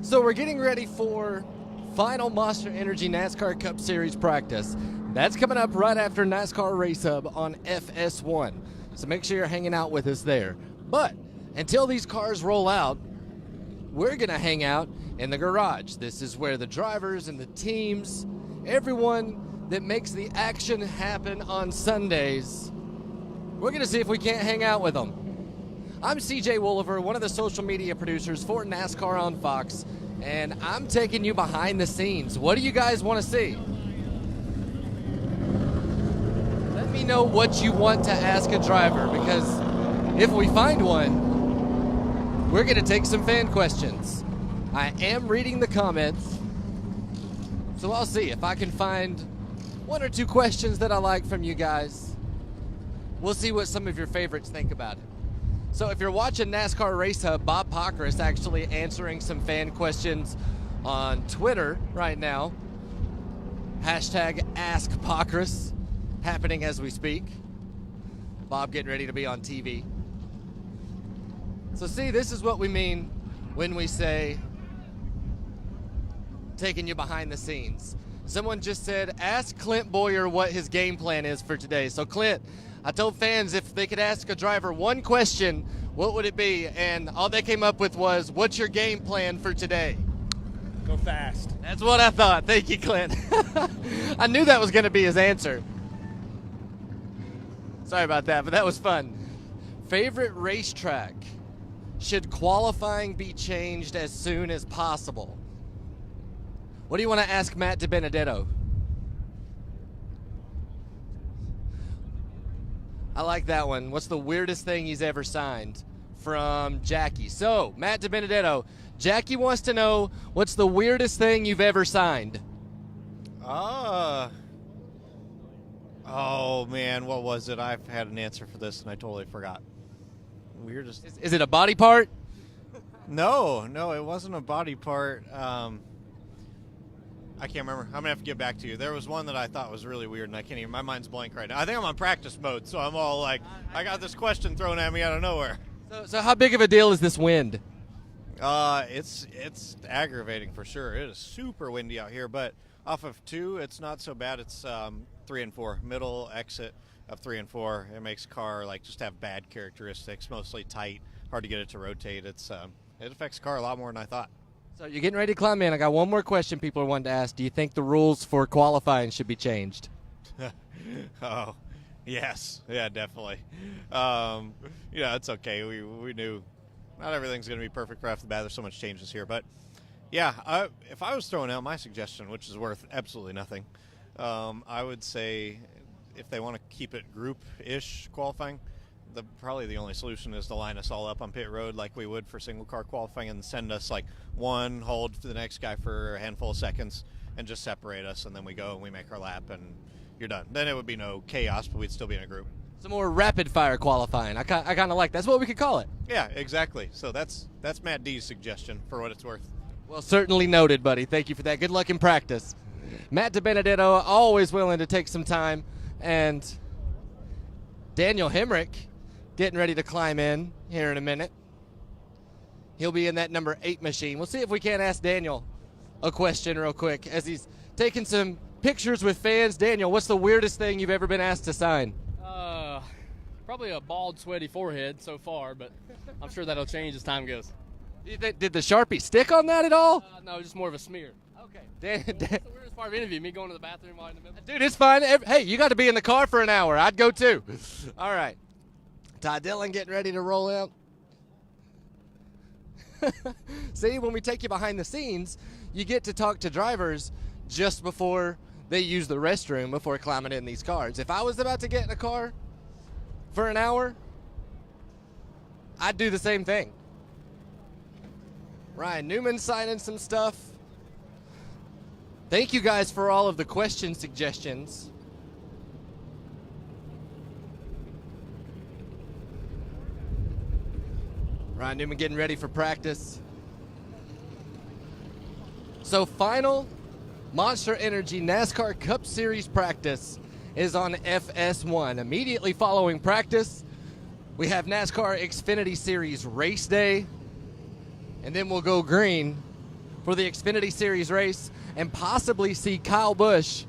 So we're getting ready for final Monster Energy NASCAR Cup Series practice. That's coming up right after NASCAR Race Hub on FS1. So make sure you're hanging out with us there. But until these cars roll out, we're going to hang out in the garage. This is where the drivers and the teams, everyone that makes the action happen on Sundays, we're going to see if we can't hang out with them. I'm CJ Wolliver, one of the social media producers for NASCAR on Fox, and I'm taking you behind the scenes. What do you guys want to see? Let me know what you want to ask a driver, because if we find one, we're going to take some fan questions. I am reading the comments, so I'll see if I can find one or two questions that I like from you guys. We'll see what some of your favorites think about it. So if you're watching NASCAR Race Hub, Bob Pocker is actually answering some fan questions on Twitter right now. Hashtag AskPockris happening as we speak. Bob getting ready to be on TV. So see, this is what we mean when we say taking you behind the scenes. Someone just said, ask Clint Boyer what his game plan is for today. So Clint, I told fans if they could ask a driver one question, what would it be? And all they came up with was, what's your game plan for today? Go fast. That's what I thought. Thank you, Clint. I knew that was going to be his answer. Sorry about that, but that was fun. Favorite racetrack? Should qualifying be changed as soon as possible? What do you want to ask Matt DiBenedetto? I like that one. What's the weirdest thing he's ever signed? From Jackie. So, Matt DiBenedetto, Jackie wants to know, what's the weirdest thing you've ever signed? Oh, man, what was it? I've had an answer for this, and I totally forgot. Weirdest. Is it a body part? No, it wasn't a body part. I can't remember. I'm going to have to get back to you. There was one that I thought was really weird, and I can't even, my mind's blank right now. I think I'm on practice mode, so I'm all like, I got this question thrown at me out of nowhere. So how big of a deal is this wind? It's aggravating for sure. It is super windy out here, but off of 2, it's not so bad. It's 3 and 4, middle exit of 3 and 4. It makes car like just have bad characteristics, mostly tight, hard to get it to rotate. It affects the car a lot more than I thought. So you're getting ready to climb in. I got one more question people are wanting to ask. Do you think the rules for qualifying should be changed? Oh, yes. Yeah, definitely. It's okay. We knew not everything's going to be perfect right off the bat. There's so much changes here. But, yeah, if I was throwing out my suggestion, which is worth absolutely nothing, I would say if they want to keep it group-ish qualifying, probably the only solution is to line us all up on pit road like we would for single car qualifying and send us like one hold to the next guy for a handful of seconds and just separate us, and then we go and we make our lap and you're done. Then it would be no chaos, but we'd still be in a group. Some more rapid fire qualifying. I kind of like that's what we could call it. Yeah, exactly. So that's Matt D's suggestion for what it's worth. Well, certainly noted, buddy. Thank you for that. Good luck in practice. Matt DiBenedetto, always willing to take some time, and Daniel Hemrick getting ready to climb in here in a minute. He'll be in that number 8 machine. We'll see if we can't ask Daniel a question real quick as he's taking some pictures with fans. Daniel, what's the weirdest thing you've ever been asked to sign? Probably a bald, sweaty forehead so far, but I'm sure that'll change as time goes. Did the Sharpie stick on that at all? No, just more of a smear. Okay. That's the weirdest part of the interview, me going to the bathroom while in the middle. Dude, it's fine. Hey, you got to be in the car for an hour. I'd go too. All right. Ty Dillon getting ready to roll out. See, when we take you behind the scenes, you get to talk to drivers just before they use the restroom before climbing in these cars. If I was about to get in a car for an hour, I'd do the same thing. Ryan Newman signing some stuff. Thank you guys for all of the question suggestions. Ryan Newman getting ready for practice. So final Monster Energy NASCAR Cup Series practice is on FS1. Immediately following practice, we have NASCAR Xfinity Series race day, and then we'll go green for the Xfinity Series race and possibly see Kyle Busch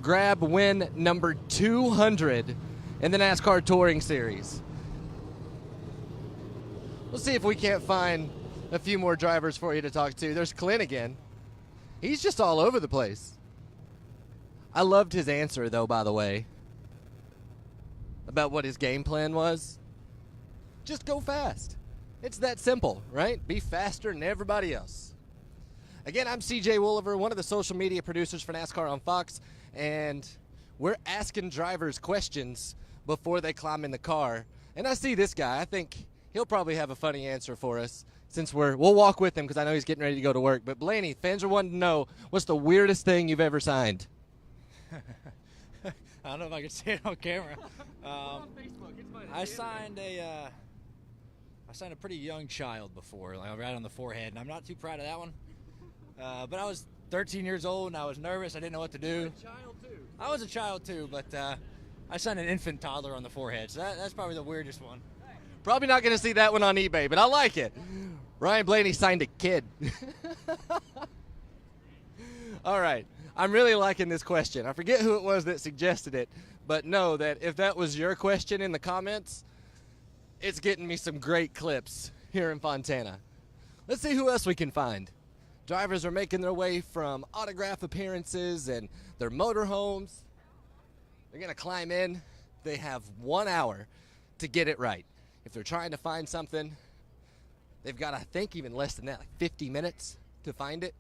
grab win number 200 in the NASCAR Touring Series. We'll see if we can't find a few more drivers for you to talk to. There's Clint again. He's just all over the place. I loved his answer, though, by the way, about what his game plan was. Just go fast. It's that simple, right? Be faster than everybody else. Again, I'm CJ Wooliver, one of the social media producers for NASCAR on Fox, and we're asking drivers questions before they climb in the car. And I see this guy. I think he'll probably have a funny answer for us since we'll walk with him because I know he's getting ready to go to work. But Blaney, fans are wanting to know, what's the weirdest thing you've ever signed? I don't know if I can say it on camera. I signed a pretty young child before, like right on the forehead, and I'm not too proud of that one. But I was 13 years old and I was nervous. I didn't know what to do. You were a child too. I was a child too, but I signed an infant toddler on the forehead, so that's probably the weirdest one. Probably not going to see that one on eBay, but I like it. Ryan Blaney signed a kid. All right. I'm really liking this question. I forget who it was that suggested it, but know that if that was your question in the comments, it's getting me some great clips here in Fontana. Let's see who else we can find. Drivers are making their way from autograph appearances and their motorhomes. They're going to climb in. They have 1 hour to get it right. If they're trying to find something, they've got, I think, even less than that, like 50 minutes to find it.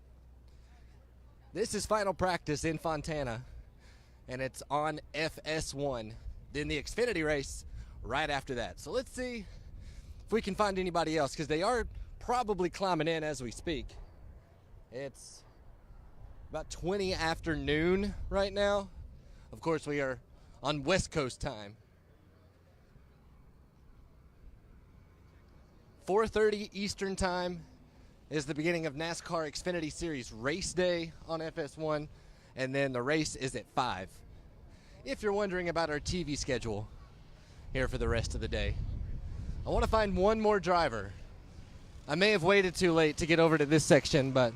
This is final practice in Fontana, and it's on FS1. Then the Xfinity race right after that. So let's see if we can find anybody else, because they are probably climbing in as we speak. It's about 20 after noon right now. Of course, we are on West Coast time. 4:30 Eastern time is the beginning of NASCAR Xfinity Series race day on FS1, and then the race is at 5. If you're wondering about our TV schedule here for the rest of the day, I want to find one more driver. I may have waited too late to get over to this section, but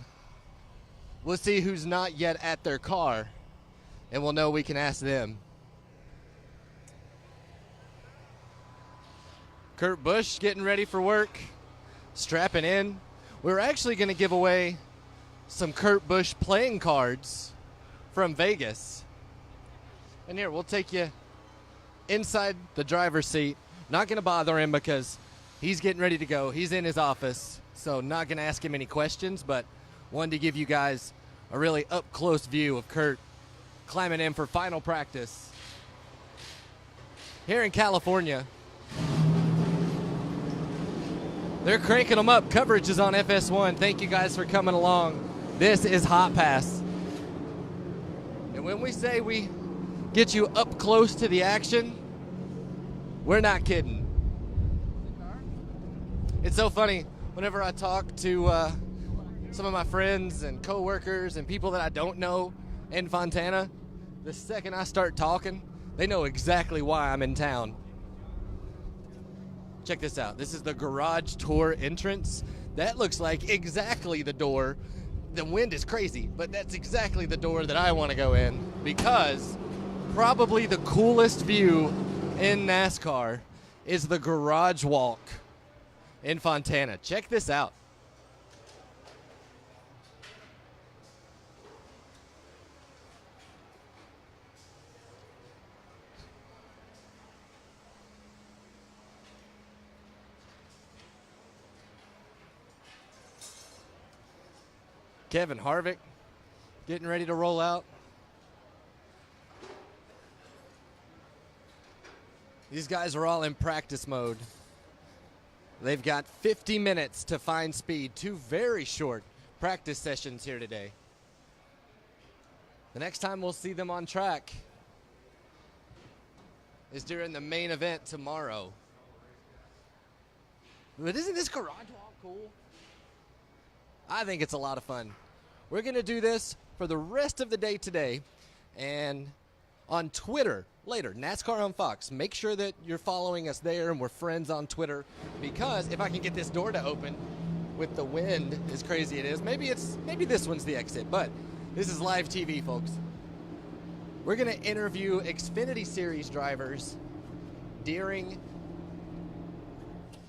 we'll see who's not yet at their car, and we'll know we can ask them. Kurt Busch getting ready for work, strapping in. We're actually going to give away some Kurt Busch playing cards from Vegas. And here, we'll take you inside the driver's seat. Not going to bother him because he's getting ready to go. He's in his office, so not going to ask him any questions, but wanted to give you guys a really up-close view of Kurt climbing in for final practice here in California. They're cranking them up. Coverage is on FS1. Thank you guys for coming along. This is Hot Pass. And when we say we get you up close to the action, we're not kidding. It's so funny. Whenever I talk to some of my friends and coworkers and people that I don't know in Fontana, the second I start talking, they know exactly why I'm in town. Check this out. This is the garage tour entrance. That looks like exactly the door. The wind is crazy, but that's exactly the door that I want to go in, because probably the coolest view in NASCAR is the garage walk in Fontana. Check this out. Kevin Harvick getting ready to roll out. These guys are all in practice mode. They've got 50 minutes to find speed. 2 very short practice sessions here today. The next time we'll see them on track is during the main event tomorrow. But isn't this garage walk cool? I think it's a lot of fun. We're going to do this for the rest of the day today, and on Twitter later, NASCAR on Fox. Make sure that you're following us there and we're friends on Twitter, because if I can get this door to open, with the wind as crazy it is. Maybe this one's the exit, but this is live TV, folks. We're going to interview Xfinity Series drivers during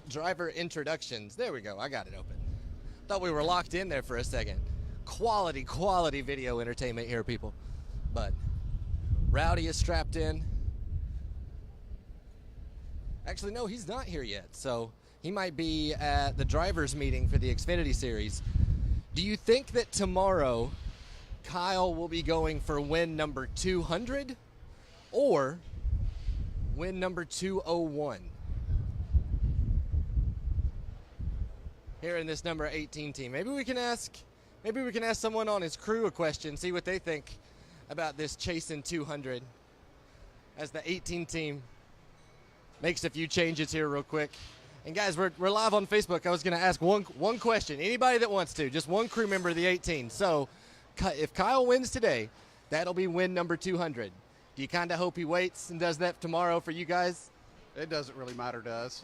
driver introductions. There we go. I got it open. Thought we were locked in there for a second. Quality video entertainment here, people. But Rowdy is strapped in. Actually, no, he's not here yet. So he might be at the drivers' meeting for the Xfinity Series. Do you think that tomorrow Kyle will be going for win number 200 or win number 201? Here in this number 18 team. Maybe we can ask someone on his crew a question, see what they think about this chasing 200 as the 18 team makes a few changes here real quick. And guys, we're live on Facebook. I was going to ask one question. Anybody that wants to, just one crew member of the 18. So if Kyle wins today, that'll be win number 200. Do you kind of hope he waits and does that tomorrow for you guys? It doesn't really matter to us.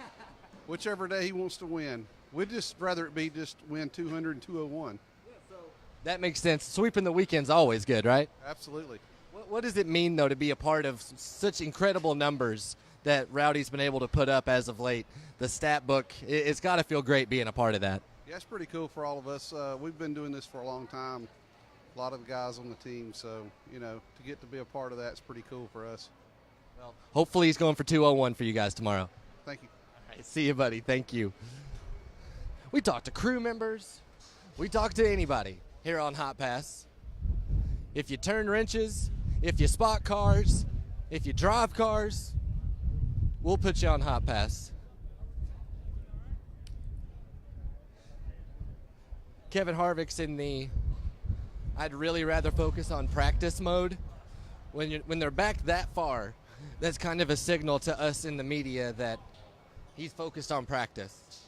Whichever day he wants to win. We'd just rather it be just win 200 and 201. That makes sense. Sweeping the weekend's always good, right? Absolutely. What does it mean, though, to be a part of such incredible numbers that Rowdy's been able to put up as of late? The stat book, it's got to feel great being a part of that. Yeah, it's pretty cool for all of us. We've been doing this for a long time. A lot of the guys on the team, so, to get to be a part of that is pretty cool for us. Well, hopefully he's going for 201 for you guys tomorrow. Thank you. All right, see you, buddy. Thank you. We talk to crew members. We talk to anybody here on Hot Pass. If you turn wrenches, if you spot cars, if you drive cars, we'll put you on Hot Pass. Kevin Harvick's in the I'd really rather focus on practice mode. When they're back that far, that's kind of a signal to us in the media that he's focused on practice.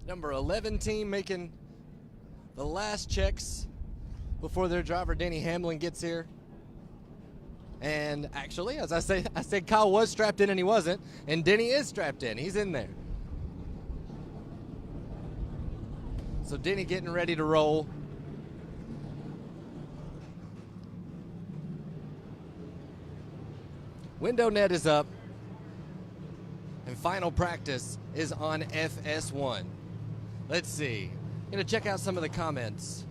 Number 11 team making the last checks before their driver Denny Hamlin gets here. And actually, as I said Kyle was strapped in and he wasn't, and Denny is strapped in. He's in there. So Denny getting ready to roll. Window net is up. And final practice is on FS1. Let's see. I'm going to check out some of the comments.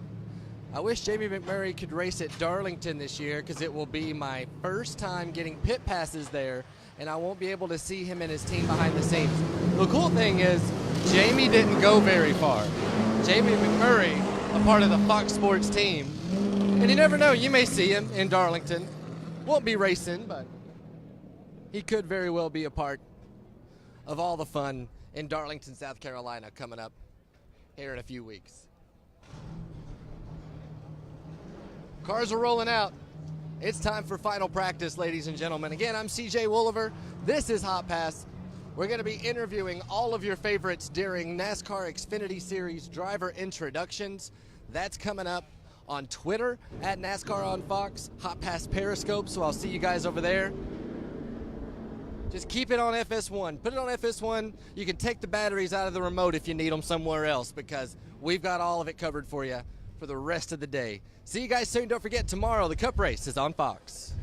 I wish Jamie McMurray could race at Darlington this year because it will be my first time getting pit passes there, and I won't be able to see him and his team behind the scenes. The cool thing is Jamie didn't go very far. Jamie McMurray, a part of the Fox Sports team. And you never know, you may see him in Darlington. Won't be racing, but he could very well be a part of all the fun in Darlington, South Carolina coming up here in a few weeks. Cars are rolling out. It's time for final practice, ladies and gentlemen. Again, I'm CJ Wooliver. This is Hot Pass. We're going to be interviewing all of your favorites during NASCAR Xfinity Series driver introductions. That's coming up on Twitter at NASCAR on Fox, Hot Pass Periscope, so I'll see you guys over there. Just keep it on FS1. Put it on FS1. You can take the batteries out of the remote if you need them somewhere else because we've got all of it covered for you for the rest of the day. See you guys soon. Don't forget, tomorrow the Cup race is on Fox.